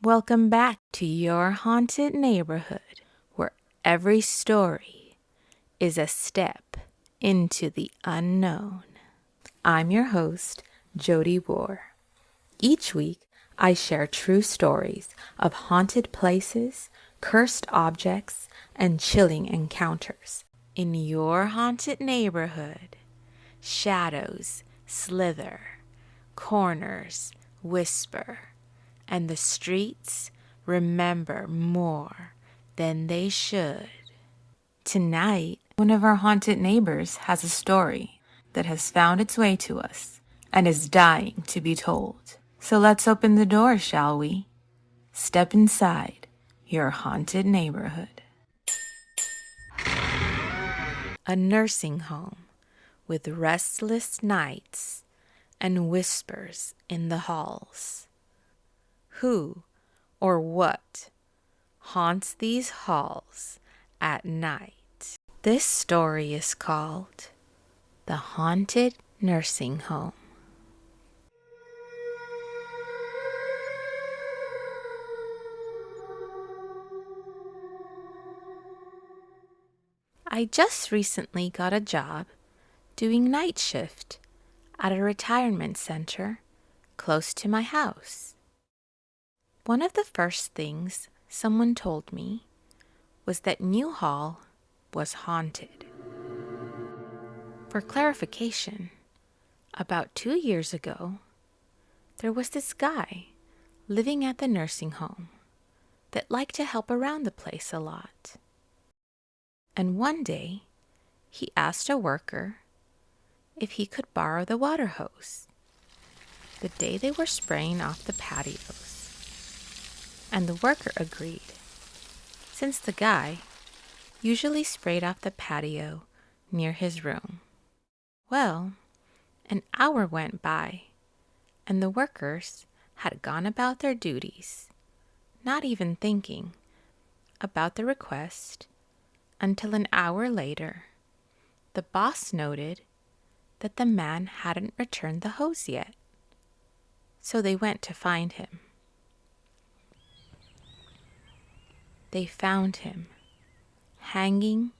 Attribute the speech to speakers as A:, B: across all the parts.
A: Welcome back to Your Haunted Neighborhood, where every story is a step into the unknown. I'm your host, Jody War. Each week, I share true stories of haunted places, cursed objects, and chilling encounters. In your haunted neighborhood, shadows slither, corners whisper, and the streets remember more than they should. Tonight, one of our haunted neighbors has a story that has found its way to us and is dying to be told. So let's open the door, shall we? Step inside your haunted neighborhood. A nursing home with restless nights and whispers in the halls. Who or what haunts these halls at night? This story is called The Haunted Nursing Home. I just recently got a job doing night shift at a retirement center close to my house. One of the first things someone told me was that New Hall was haunted. For clarification, about 2 years ago, there was this guy living at the nursing home that liked to help around the place a lot. And one day, he asked a worker if he could borrow the water hose the day they were spraying off the patios. And the worker agreed, since the guy usually sprayed off the patio near his room. Well, an hour went by, and the workers had gone about their duties, not even thinking about the request, until an hour later, the boss noted that the man hadn't returned the hose yet. So they went to find him. They found him hanging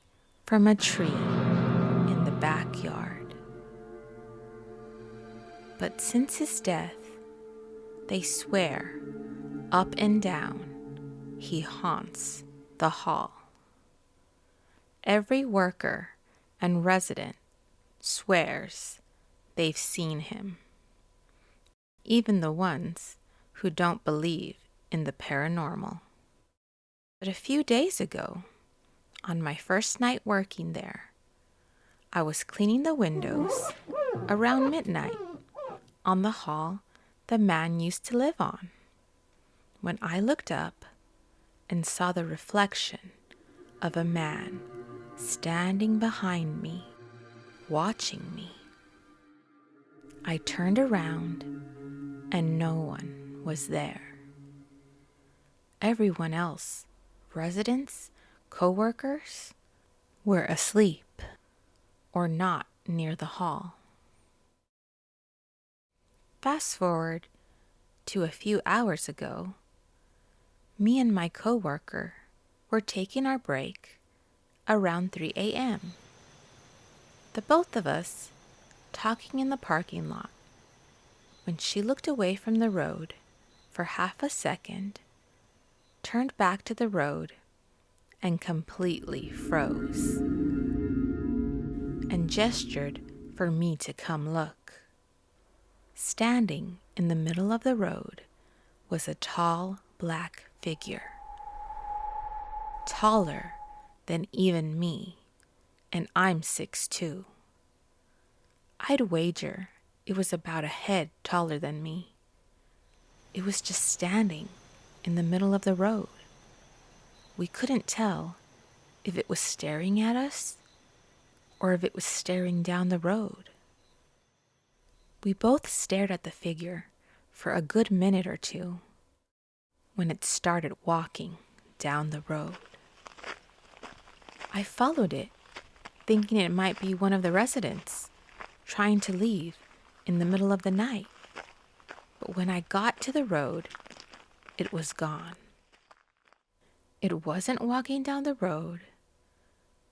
A: from a tree in the backyard. But since his death, they swear up and down he haunts the hall. Every worker and resident swears they've seen him, even the ones who don't believe in the paranormal. But a few days ago, on my first night working there, I was cleaning the windows around midnight on the hall the man used to live on, when I looked up and saw the reflection of a man standing behind me, watching me. I turned around and no one was there. Everyone else, residents, co-workers, were asleep or not near the hall. Fast forward to a few hours ago, me and my co-worker were taking our break around 3 a.m. The both of us talking in the parking lot, when she looked away from the road for half a second, turned back to the road, and completely froze, and gestured for me to come look. Standing in the middle of the road was a tall black figure, taller than even me, and I'm 6'2". I'd wager it was about a head taller than me. It was just standing in the middle of the road. We couldn't tell if it was staring at us or if it was staring down the road. We both stared at the figure for a good minute or two when it started walking down the road. I followed it, thinking it might be one of the residents trying to leave in the middle of the night. But when I got to the road, it was gone. It wasn't walking down the road.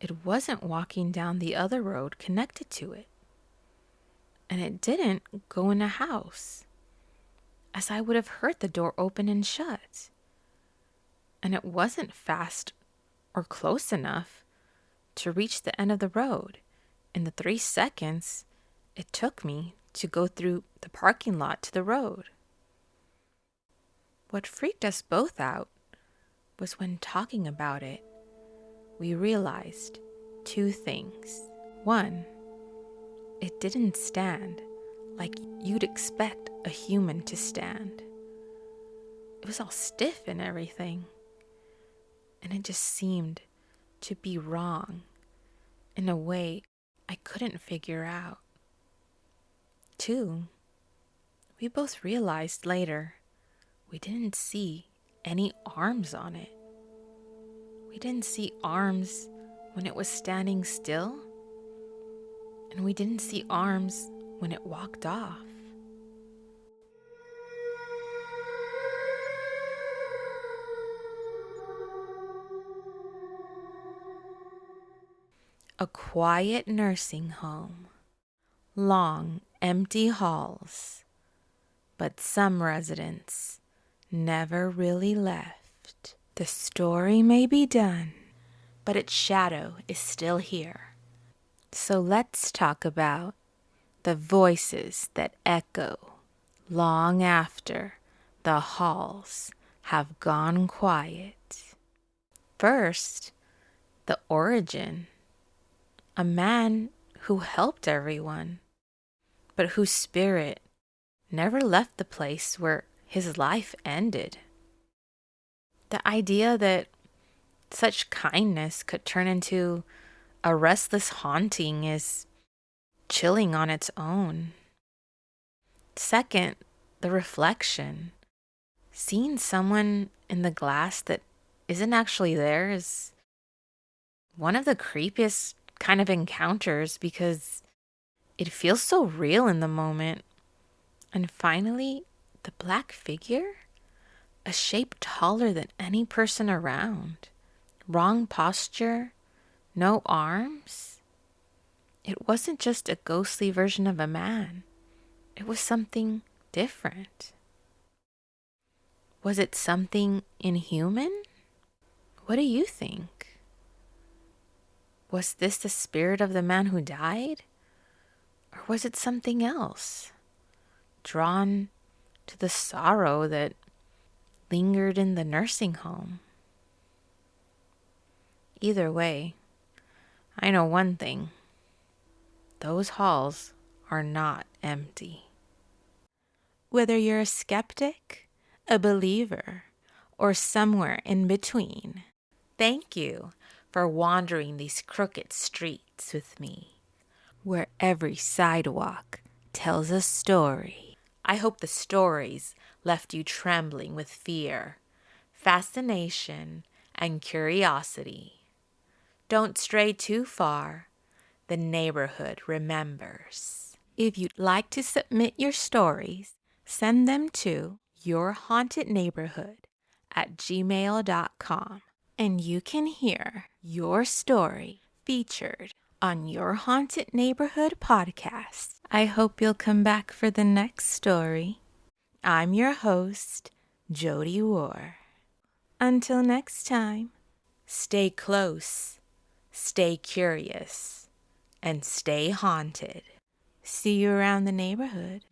A: It wasn't walking down the other road connected to it. And it didn't go in a house, as I would have heard the door open and shut. And it wasn't fast or close enough to reach the end of the road in the 3 seconds it took me to go through the parking lot to the road. What freaked us both out was when talking about it, we realized 2 things. 1, it didn't stand like you'd expect a human to stand. It was all stiff and everything. And it just seemed to be wrong in a way I couldn't figure out. 2, we both realized later we didn't see any arms on it. We didn't see arms when it was standing still, and we didn't see arms when it walked off. A quiet nursing home, long, empty halls, but some residents never really left. The story may be done, but its shadow is still here. So let's talk about the voices that echo long after the halls have gone quiet. First, the origin. A man who helped everyone, but whose spirit never left the place where his life ended. The idea that such kindness could turn into a restless haunting is chilling on its own. Second, the reflection. Seeing someone in the glass that isn't actually there is one of the creepiest kind of encounters because it feels so real in the moment. And finally, the black figure, a shape taller than any person around, wrong posture, no arms. It wasn't just a ghostly version of a man. It was something different. Was it something inhuman? What do you think? Was this the spirit of the man who died? Or was it something else? Drawn to the sorrow that lingered in the nursing home? Either way, I know one thing. Those halls are not empty. Whether you're a skeptic, a believer, or somewhere in between, thank you for wandering these crooked streets with me, where every sidewalk tells a story. I hope the stories left you trembling with fear, fascination, and curiosity. Don't stray too far. The neighborhood remembers. If you'd like to submit your stories, send them to YourHauntedNeighborhood@gmail.com. And you can hear your story featured on Your Haunted Neighborhood podcast. I hope you'll come back for the next story. I'm your host, Jody War. Until next time, stay close, stay curious, and stay haunted. See you around the neighborhood.